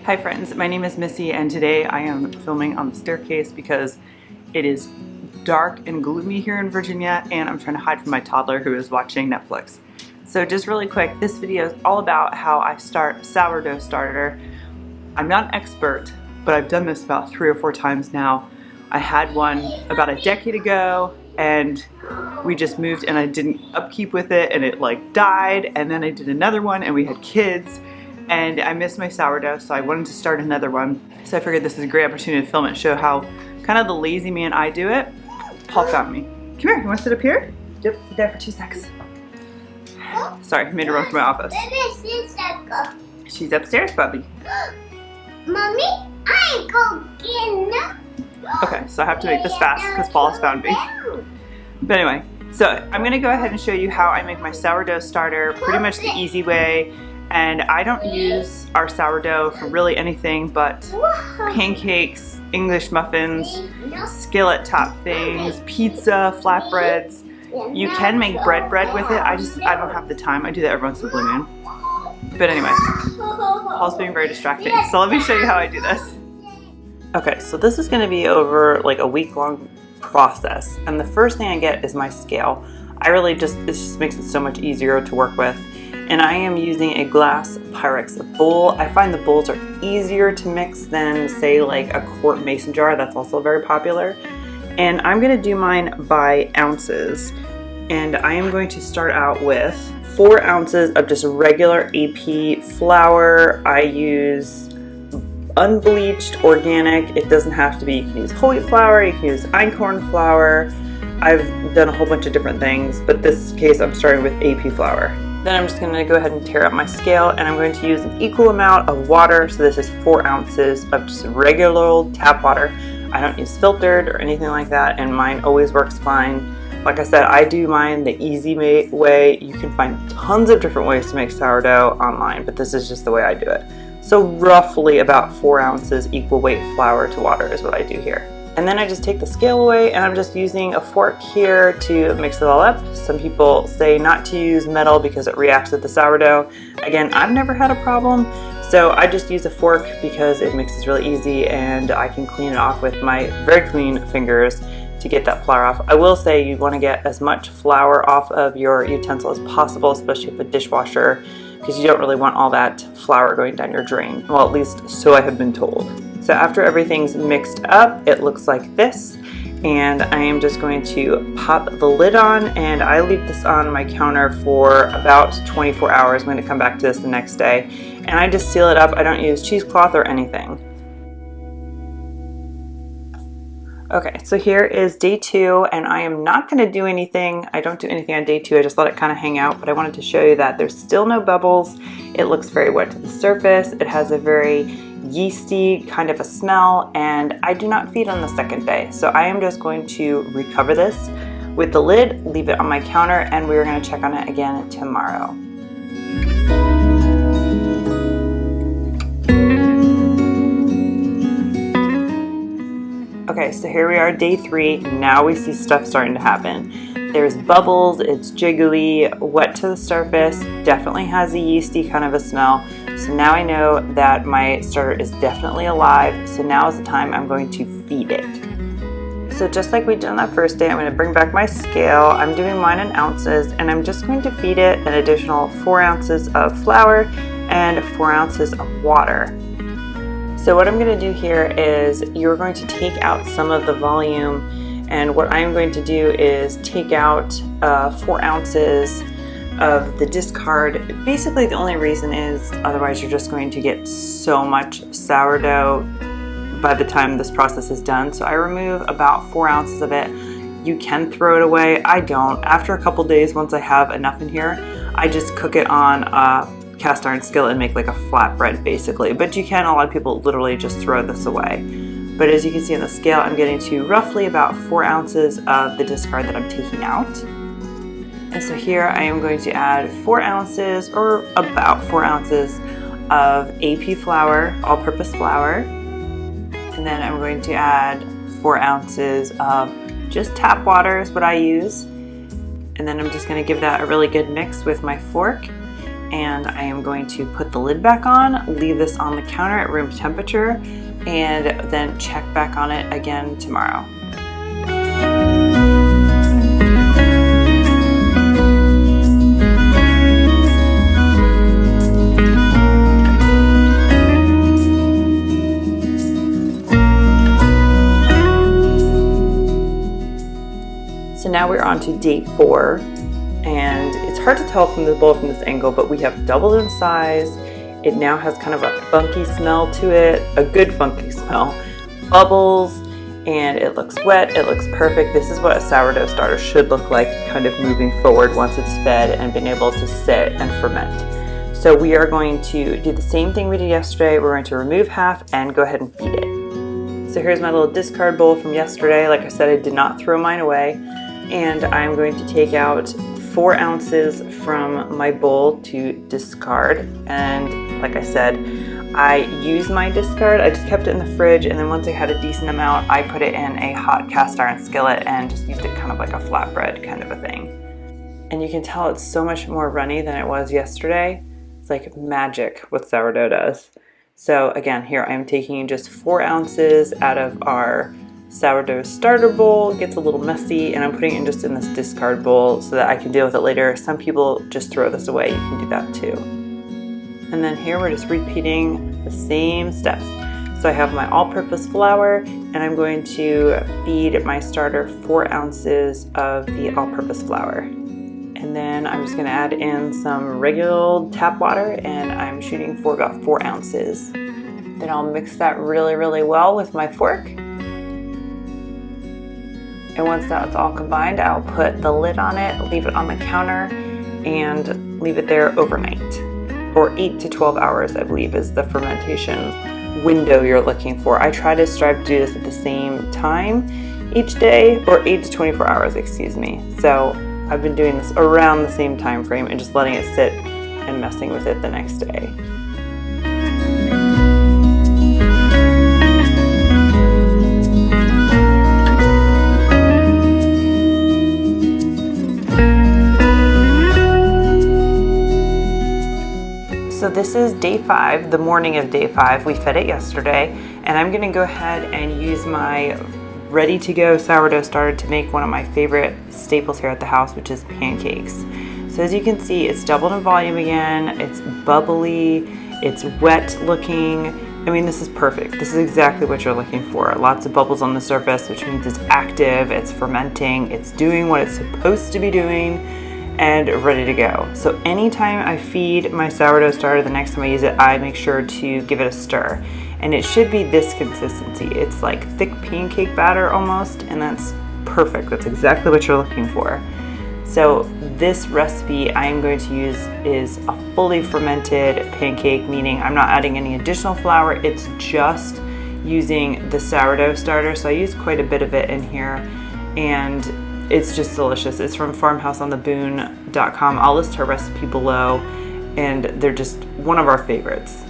Hi friends, my name is Missy and today I am filming on the staircase because it is dark and gloomy here in Virginia and I'm trying to hide from my toddler who is watching Netflix. So just really quick, this video is all about how I start a sourdough starter. I'm not an expert, but I've done this about 3 or 4 times now. I had one about a decade ago and we just moved and I didn't upkeep with it and it like died, and then I did another one and we had kids. And I missed my sourdough, so I wanted to start another one. So I figured this is a great opportunity to film it and show how kind of the lazy man I do it. Paul found me. Come here, you want to sit up here? Yep, sit there for 2 seconds. Sorry, I made her run from my office. She's upstairs, Bubby. Mommy, I go get. Okay, so I have to make this fast because Paul has found me. But anyway, so I'm going to go ahead and show you how I make my sourdough starter pretty much the easy way. And I don't use our sourdough for really anything but pancakes, English muffins, skillet top things, pizza, flatbreads. You can make bread with it. I don't have the time. I do that every once in a blue moon. But anyway, Paul's being very distracting. So let me show you how I do this. Okay, so this is going to be over like a week-long process. And the first thing I get is my scale. It just makes it so much easier to work with. And I am using a glass Pyrex bowl. I find the bowls are easier to mix than say like a quart mason jar. That's also very popular. And I'm gonna do mine by ounces. And I am going to start out with 4 ounces of just regular AP flour. I use unbleached, organic. It doesn't have to be, you can use whole wheat flour, you can use einkorn flour. I've done a whole bunch of different things, but this case I'm starting with AP flour. Then I'm just going to go ahead and tear up my scale, and I'm going to use an equal amount of water. So this is 4 ounces of just regular old tap water. I don't use filtered or anything like that, and mine always works fine. Like I said, I do mine the easy way. You can find tons of different ways to make sourdough online, but this is just the way I do it. So roughly about 4 ounces equal weight flour to water is what I do here. And then I just take the scale away and I'm just using a fork here to mix it all up. Some people say not to use metal because it reacts with the sourdough. Again, I've never had a problem, so I just use a fork because it mixes really easy and I can clean it off with my very clean fingers to get that flour off. I will say you want to get as much flour off of your utensil as possible, especially with a dishwasher, because you don't really want all that flour going down your drain. Well, at least so I have been told. So after everything's mixed up, it looks like this, and I am just going to pop the lid on, and I leave this on my counter for about 24 hours. I'm going to come back to this the next day, and I just seal it up. I don't use cheesecloth or anything. Okay, so here is day 2, and I am not going to do anything. I don't do anything on day 2. I just let it kind of hang out, but I wanted to show you that there's still no bubbles. It looks very wet to the surface. It has a very yeasty kind of a smell, and I do not feed on the second day. So I am just going to recover this with the lid, leave it on my counter, and we're going to check on it again tomorrow. Okay, so here we are, day 3. Now we see stuff starting to happen. There's bubbles, it's jiggly, wet to the surface, definitely has a yeasty kind of a smell. So now I know that my starter is definitely alive. So now is the time I'm going to feed it. So just like we did on that first day, I'm going to bring back my scale. I'm doing mine in ounces, and I'm just going to feed it an additional 4 ounces of flour and 4 ounces of water. So what I'm going to do here is you're going to take out some of the volume, and what I'm going to do is take out 4 ounces of the discard. Basically the only reason is otherwise you're just going to get so much sourdough by the time this process is done. So I remove about 4 ounces of it. You can throw it away. I don't. After a couple days, once I have enough in here, I just cook it on a cast iron skillet and make like a flatbread basically. But you can, a lot of people literally just throw this away. But as you can see on the scale, I'm getting to roughly about 4 ounces of the discard that I'm taking out. And so here I am going to add 4 ounces or about 4 ounces of AP flour, all-purpose flour. And then I'm going to add 4 ounces of just tap water is what I use. And then I'm just going to give that a really good mix with my fork. and I am going to put the lid back on, leave this on the counter at room temperature, and then check back on it again tomorrow. So now we're on to day 4, and it's hard to tell from the bowl from this angle, but we have doubled in size. It now has kind of a funky smell to it, a good funky smell, bubbles, and it looks wet, it looks perfect. This is what a sourdough starter should look like, kind of moving forward once it's fed and been able to sit and ferment. So we are going to do the same thing we did yesterday. We're going to remove half and go ahead and feed it. So here's my little discard bowl from yesterday. Like I said, I did not throw mine away. And I'm going to take out 4 ounces from my bowl to discard. And like I said, I use my discard. I just kept it in the fridge, and then once I had a decent amount, I put it in a hot cast iron skillet and just used it kind of like a flatbread kind of a thing. And you can tell it's so much more runny than it was yesterday. It's like magic what sourdough does. So again, here I'm taking just 4 ounces out of our sourdough starter bowl. It gets a little messy, and I'm putting it just in this discard bowl so that I can deal with it later. Some people just throw this away. You can do that too. And then here we're just repeating the same steps. So I have my all-purpose flour, and I'm going to feed my starter 4 ounces of the all-purpose flour. And then I'm just going to add in some regular old tap water, and I'm shooting for about 4 ounces. Then I'll mix that really, really well with my fork. And once that's all combined, I'll put the lid on it, leave it on the counter, and leave it there overnight. Or 8 to 12 hours, I believe, is the fermentation window you're looking for. I try to strive to do this at the same time each day, or 8 to 24 hours, excuse me. So I've been doing this around the same time frame and just letting it sit and messing with it the next day. So this is day 5, the morning of day 5. We fed it yesterday, and I'm gonna go ahead and use my ready to go sourdough starter to make one of my favorite staples here at the house, which is pancakes. So as you can see, it's doubled in volume again, it's bubbly, it's wet looking. I mean, this is perfect. This is exactly what you're looking for. Lots of bubbles on the surface, which means it's active, it's fermenting, it's doing what it's supposed to be doing, and ready to go. So anytime I feed my sourdough starter, the next time I use it, I make sure to give it a stir. And it should be this consistency. It's like thick pancake batter almost, and that's perfect. That's exactly what you're looking for. So this recipe I am going to use is a fully fermented pancake, meaning I'm not adding any additional flour. It's just using the sourdough starter. So I use quite a bit of it in here, and it's just delicious. It's from farmhouseontheboon.com. I'll list her recipe below, and they're just one of our favorites.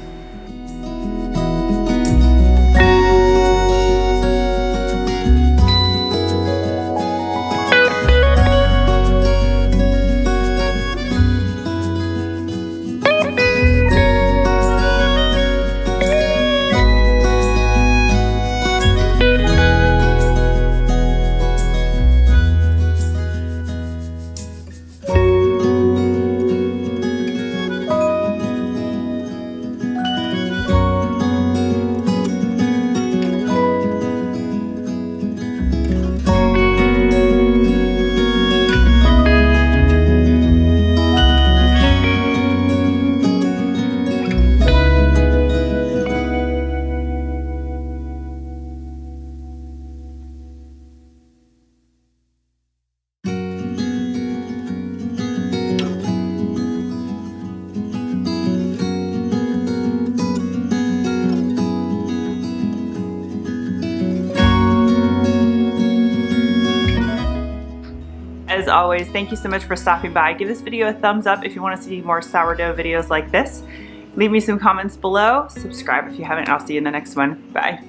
As always, thank you so much for stopping by. Give this video a thumbs up if you want to see more sourdough videos like this. Leave me some comments below. Subscribe if you haven't. I'll see you in the next one. Bye.